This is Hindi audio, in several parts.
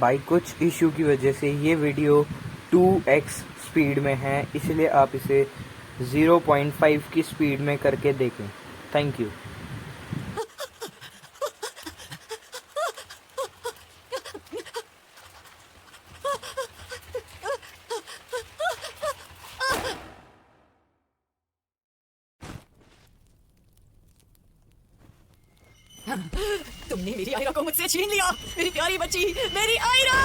भाई कुछ इशू की वजह से ये वीडियो 2x स्पीड में है, इसलिए आप इसे 0.5 की स्पीड में करके देखें। Thank you. तुमने मेरी आयरा को मुझसे छीन लिया, मेरी प्यारी बच्ची, मेरी आयरा।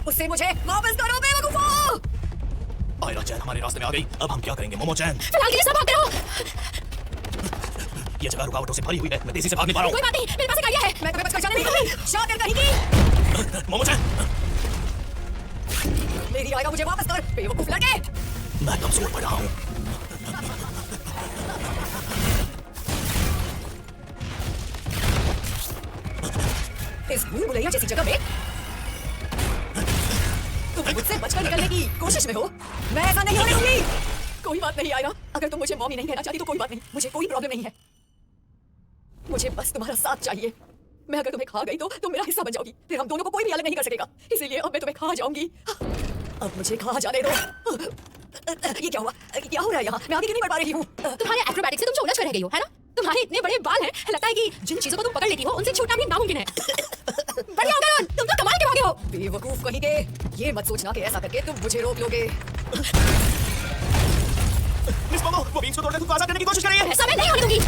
उसे मुझे वापस करो बेवकूफो। आयरा चैन हमारे रास्ते में आ गई, अब हम क्या करेंगे मोमो चैन? फिलहाल के लिए सब भागते रहो। ये जगह रुकावटों से भरी हुई है, मैं तेजी से भाग नहीं पा रहा हूँ। कोई बात नहीं, मेरे पास एक आइडिया है, मैं तुम्हें बचकर जाने नहीं दूंगी। शातिर कहेंगी। मोमो चैन, मेरी आयरा मुझे वापस कर बेवकूफ लड़के। मैं कमजोर पड़ रहा हूँ। इस भूल भुलैया जैसी जगह में तुम मुझसे बचकर निकलने की कोशिश में हो। मैं ऐसा नहीं होने दूंगी। कोई बात नहीं आयरा, अगर तुम मुझे मॉमी नहीं कहना चाहती तो कोई बात नहीं, मुझे कोई प्रॉब्लम नहीं है। मुझे बस तुम्हारा साथ चाहिए। मैं अगर तुम्हें खा गई तो तुम मेरा हिस्सा बन जाओगी, फिर हम दोनों को कोई भी अलग नहीं कर सकेगा। इसीलिए अब मैं तुम्हें खा जाऊंगी। अब मुझे खा जाने दो। ये क्या हुआ? क्या हो रहा है यहाँ? मैं आगे क्यों नहीं बढ़ पा रही हूँ? तुम्हारे एक्रोबैटिक्स से तुम उलझ कर रह गई हो, है ना? तुम्हारे इतने बड़े बाल हैं, लगता है कि जिन चीजों को तुम पकड़ लेती हो उनसे छूटना भी नामुमकिन है। बढ़िया हो गया, तुम तो कमाल के भागे हो। बेवकूफ कहीं के, ये मत सोचना कि ऐसा करके तुम मुझे रोक लोगे। मिस मोमो, वो बीन्स को तोड़कर खुद को आजाद करने की कोशिश कर रही है। ऐसा मैं नहीं होने दूंगी।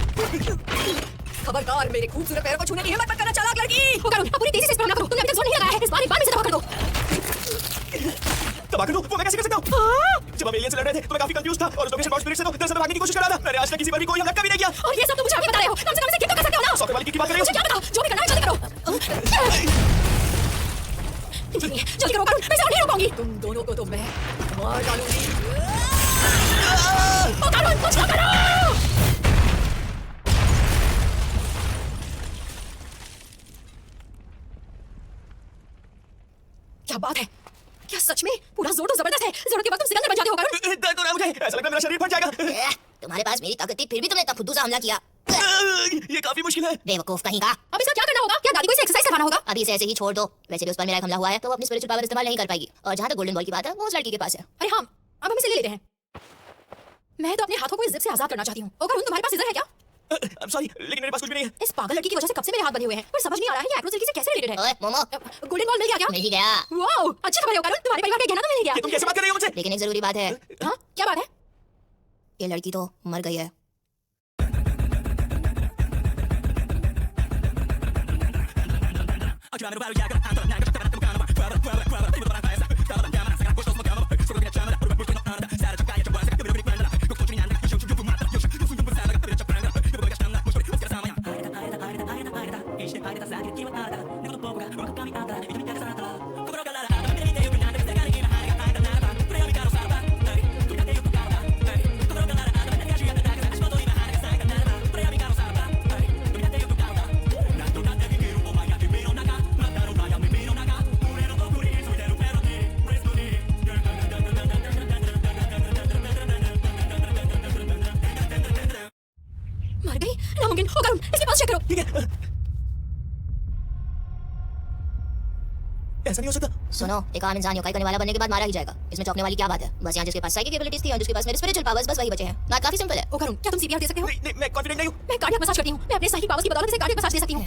खबरदार, मेरे खूबसूरत पैरों को छूने की हिम्मत मत करना, चालाक लड़की। वो करो, अब पूरी तेजी से इस पर हमला करो। तुमने अभी तक जोर नहीं लगाया है, इस बार एक बार में से दबा कर दो। दबा कर दो? वो मैं कैसे कर सकता हूँ? जब हम एलियन से लड़ रहे थे तो मैं काफी कंफ्यूज था और उस लोकेशन स्पिरिट से तो दरअसल भागने की कोशिश कर रहा था। मैंने आज तक किसी पर भी कोई हमला कभी नहीं किया। और ये सब तुम मुझे अभी बता रहे हो? कम से कम इसे किक तो कर सकते हो ना? सॉकर वाली की बात कर रही हो? मुझे क्या पता, जो भी करना है जल्दी करो। जल्दी करो, मैं इसे और नहीं रोक पाऊंगी। तुम दोनों को तो मैं मार डालूंगी। कुछ तो करो। क्या बात है? क्या सच में पूरा जोर तो जबरदस्त है? जरूरत के वक्त तुम सिकंदर बन जाते हो करुण। दर्द हो रहा है मुझे, ऐसा लग रहा है मेरा शरीर फट जाएगा। तुम्हारे पास मेरी ताकत थी, फिर भी तुमने इतना फुद्दू सा हमला किया। ये काफी मुश्किल है। बेवकूफ कहीं का। अब इसका क्या करना होगा? क्या दादी को इसे एक्सरसाइज करवाना होगा? अभी इसे ऐसे ही छोड़ दो। वैसे भी उस पर मेरा एक हमला हुआ है तो वो अपनी स्पिरिचुअल पावर इस्तेमाल नहीं कर पाएगी। और जहाँ तक गोल्डन बॉल की बात है, वो उस लड़की के पास है। अरे हाँ, अब हम इसे ले लेते हैं। मैं तो अपने हाथों को इस जिप से आजाद करना चाहती हूँ। और करुण, तुम्हारे पास सीजर है क्या? सॉरी, लेकिन मेरे पास कुछ भी नहीं है। इस पागल लड़की की वजह से कब से मेरे हाथ बंधे हुए हैं, पर समझ नहीं आ रहा है ये एक्रो सिल्की से कैसे रिलेटेड है। ओए मोमो, गोल्डन बॉल मिल गया क्या? मिल ही गया। वाओ, अच्छी खबर है करुण, तुम्हारे परिवार का गहना तो मिल गया। तुम कैसे बात कर रही हो मुझसे? लेकिन एक जरूरी बात है। हाँ, क्या बात है? ये लड़की तो मर गई है। मर गई? नामुमकिन। हो करुण, इसके पास चेक करो। ठीक है, ऐसा नहीं हो सकता। सुनो, एक आम इंसान योकाई करने वाला बनने के बाद मारा ही जाएगा। इसमें चौंकने वाली क्या बात है? बस यहाँ जिसके पास साइकिक एबिलिटीज थी और जिसके पास मेरे स्पिरिचुअल पावर्स, बस वही बचे हैं। बात काफी सिंपल है। ओ करुण, क्या तुम सीपीआर दे सकते हो? नहीं, मैं कॉन्फिडेंट नहीं हूँ। मैं कार्डियक मसाज करती हूँ। मैं अपने साइकिक पावर्स की बदौलत इसे कार्डियक मसाज दे सकती हूँ।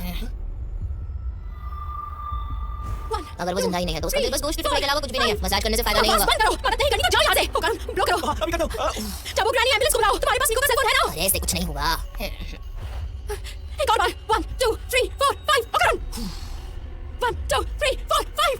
अगर वो जिंदा ही नहीं है तो उसका दिल बस गोश्त के टुकड़े के अलावा कुछ भी नहीं है। मसाज करने से फायदा नहीं होगा। बंद करो, मदद नहीं करनी तो जाओ यहाँ से। ओ करुण, ब्लॉक करो। अभी करता हूँ। चाबुक रानी, एम्बुलेंस को बुलाओ। तुम्हारे पास निको का सेल फोन है ना? अरे इससे कुछ नहीं होगा। एक और बार। 1 2 3 4 5। ओ करुण, 1 2 3 4 5।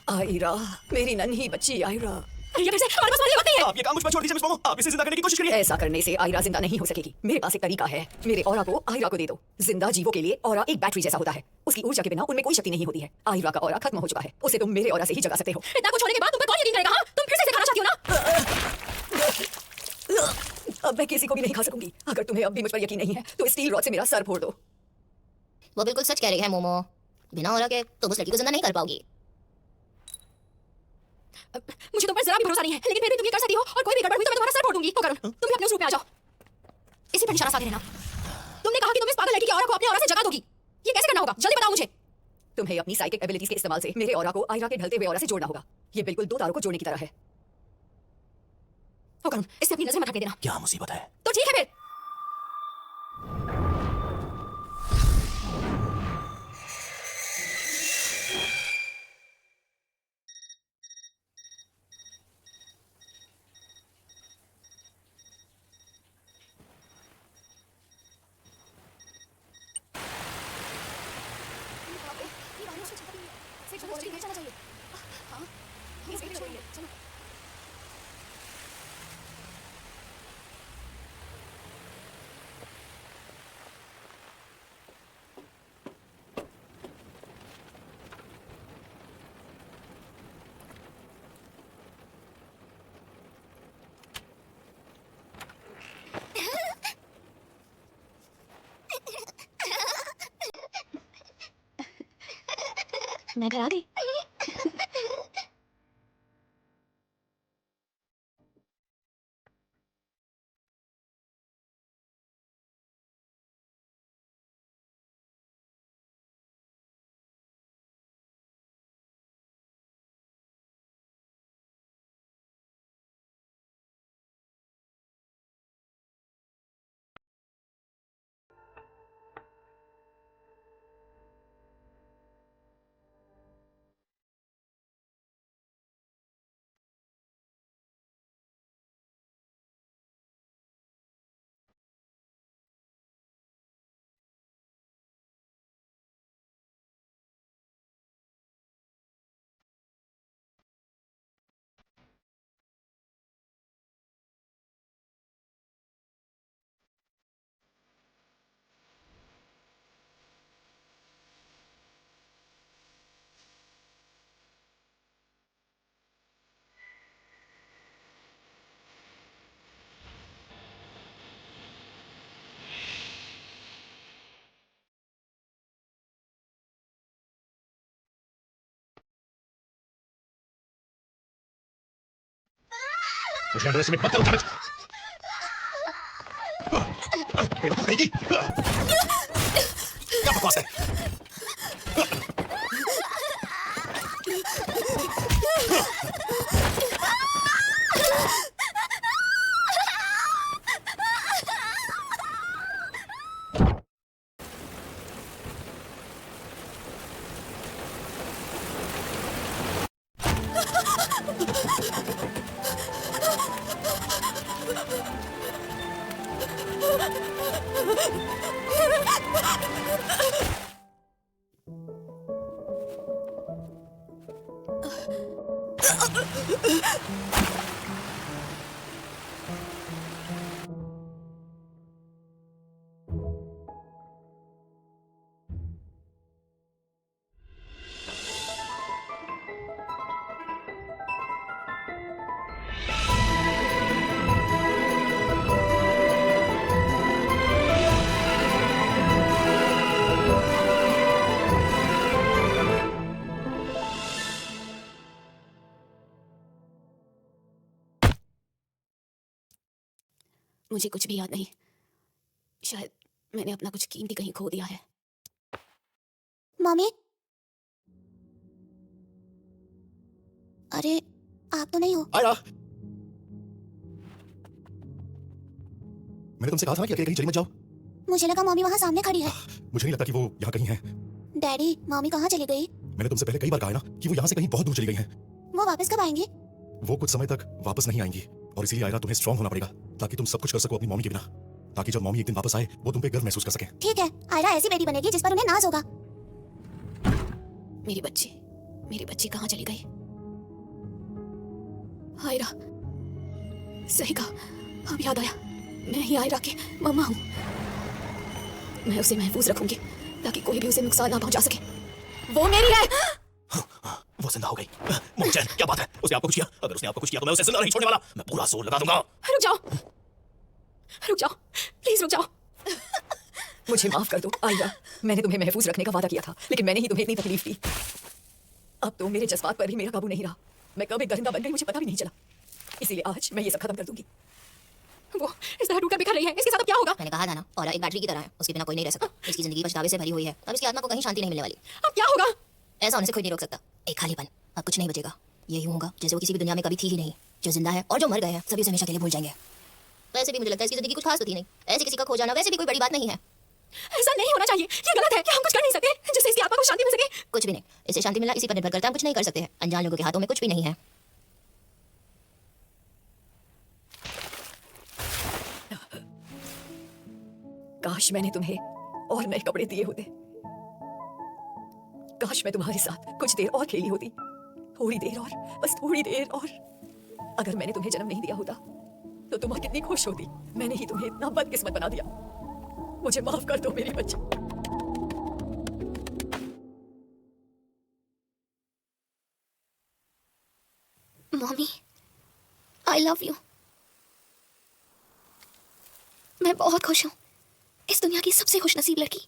आयरा, मेरी नन्ही बच्ची आयरा। ये कैसे? हमारे पास वाली बात नहीं है। आप ये काम मुझ पर छोड़ दीजिए मिस मोमो, आप इसे जिंदा करने की कोशिश करिए। ऐसा करने से आयरा जिंदा नहीं हो सकेगी। मेरे पास एक तरीका है। मेरे ऑरा को आयरा को दे दो। जिंदा जीवों के लिए ऑरा एक बैटरी जैसा होता है। उसकी ऊर्जा के बिना उनमें कोई शक्ति नहीं होती है। आयरा का ऑरा खत्म हो चुका है, उसे तुम मेरे ऑरा से ही जगा सकते हो। इतना कुछ होने के बाद तुम पर कौन यकीन करेगा? हाँ? तुम फिर से खाना चाहती हो ना? अब मैं किसी को भी नहीं खा सकूंगी। अगर तुम्हें अब भी मुझ पर यकीन नहीं है तो स्टील रॉड से मेरा सर फोड़ दो। वो बिल्कुल सच कह रही है मोमो। बिना हो रहा के तुम उस लड़की को जिंदा नहीं कर पाओगी। मुझे तुम पर जरा भी भरोसा नहीं है, लेकिन फिर भी तुम ये कर सकती हो और कोई भी गड़बड़ हुई तो मैं तुम्हारा सर फोड़ दूंगी। ओ करुण, तुम भी अपने उस रूप में आ जाओ। इसी पर निशाना साधे रहना। तुमने कहा कि तुम इस पागल लड़की की ऑरा को अपने ऑरा से जगा दोगी। ये करना होगा, जल्दी बताओ मुझे। तुम्हें अपनी साइकिक एबिलिटीज के इस्तेमाल से मेरे ऑरा को आयरा के ढलते हुए ऑरा से जोड़ना होगा। ये बिल्कुल दो तारों को जोड़ने की तरह है। ओ करुण, इससे अपनी नजर मत हटने देना। क्या मुसीबत है? तो ठीक है फिर। मैं घर आ गई। मुझे अंडरएस्टिमेट मत करो जावेद। बेवकूफ कहेगी। क्या बकवास है? मुझे कुछ भी याद नहीं। शायद मैंने अपना कुछ कीमती कहीं खो दिया है। मम्मी, अरे आप तो नहीं हो। आयरा, मैंने तुमसे कहा था ना कि अकेले कहीं चली मत जाओ। मुझे लगा मम्मी वहाँ सामने खड़ी है। मुझे नहीं लगता कि वो यहाँ कहीं है। डैडी, मम्मी कहाँ चली गई? मैंने तुमसे पहले कई बार कहा है ना कि वो यहाँ से कहीं बहुत दूर चली गई हैं। वो वापस कब आएंगी? वो कुछ समय तक वापस नहीं आएंगी और इसीलिए आयरा तुम्हें स्ट्रांग होना पड़ेगा ताकि तुम सब कुछ कर सको अपनी मम्मी के बिना, ताकि जब मम्मी एक दिन वापस आए वो तुम पे गर्व महसूस कर सके। ठीक है, आयरा ऐसी बेटी बनेगी जिस पर उन्हें नाज होगा। मेरी बच्ची कहाँ चली गई? आयरा, सही कहा, अब याद आया, मैं ही आयरा की मम्मा हूँ। मैं उसे महफूज रखूंगी ताकि कोई भी उसे नुकसान ना पहुंचा सके। वो मेरी है। वो जिंदा हो गई। मोहन, क्या बात है? उसने आपको कुछ किया? अगर उसने आपको कुछ किया तो मैं उसे जिंदा नहीं छोड़ने वाला। मैं पूरा जोर लगा दूंगा। रुक जाओ, प्लीज रुक जाओ। मुझे माफ कर दो आयरा, मैंने तुम्हें महफूज रखने का वादा किया था, लेकिन मैंने ही तुम्हें इतनी तकलीफ दी। अब तो मेरे जज्बात पर भी मेरा काबू नहीं रहा। मैं कब एक दरिंदा बन गई मुझे पता भी नहीं चला। इसीलिए आज मैं ये सब खत्म कर दूंगी। वो इस तरह टूटकर बिखर रही है, इसके साथ अब क्या होगा? मैंने कहा था ना, औरा एक बैटरी की तरह है, उसके बिना कोई नहीं रह सकता। इसकी जिंदगी पछतावे से भरी हुई है, अब इसकी आत्मा को कहीं शांति नहीं मिलने वाली। अब क्या होगा? ऐसा होने से कोई नहीं रोक सकता। एक खालीपन, अब कुछ नहीं बचेगा। ये यूं होगा जैसे वो किसी भी दुनिया में कभी थी ही नहीं। जो जिंदा है और जो मर गए हैं सभी उसे हमेशा के लिए भूल जाएंगे। वैसे भी मुझे लगता है इसकी जिंदगी कुछ खास तो थी नहीं, ऐसे किसी का खो जाना वैसे भी कोई बड़ी बात नहीं है। ऐसा नहीं होना चाहिए, ये गलत है। क्या हम कुछ कर नहीं सकते जिससे इसकी आत्मा को शांति मिल सके? कुछ भी नहीं, इसे शांति मिलना इसी पर निर्भर करता है। हम कुछ नहीं कर सकते हैं, अनजान लोगों के हाथों में कुछ भी नहीं है। काश मैंने तुम्हें और नए कपड़े दिए होते। काश मैं तुम्हारे साथ कुछ देर और खेली होती, थोड़ी देर और, बस थोड़ी देर और। अगर मैंने तुम्हें जन्म नहीं दिया होता तो तुम कितनी खुश होती। मैंने ही तुम्हें इतना बदकिस्मत बना दिया। मुझे माफ कर दो मेरी बच्ची। Mummy, I love you. मैं बहुत खुश हूँ, इस दुनिया की सबसे खुशनसीब लड़की।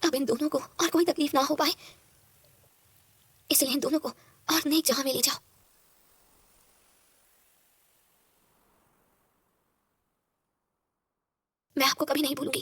अब इन दोनों को और कोई तकलीफ ना हो पाए, इसलिए इन दोनों को और नेक जहां में ले जाओ। मैं आपको कभी नहीं भूलूंगी।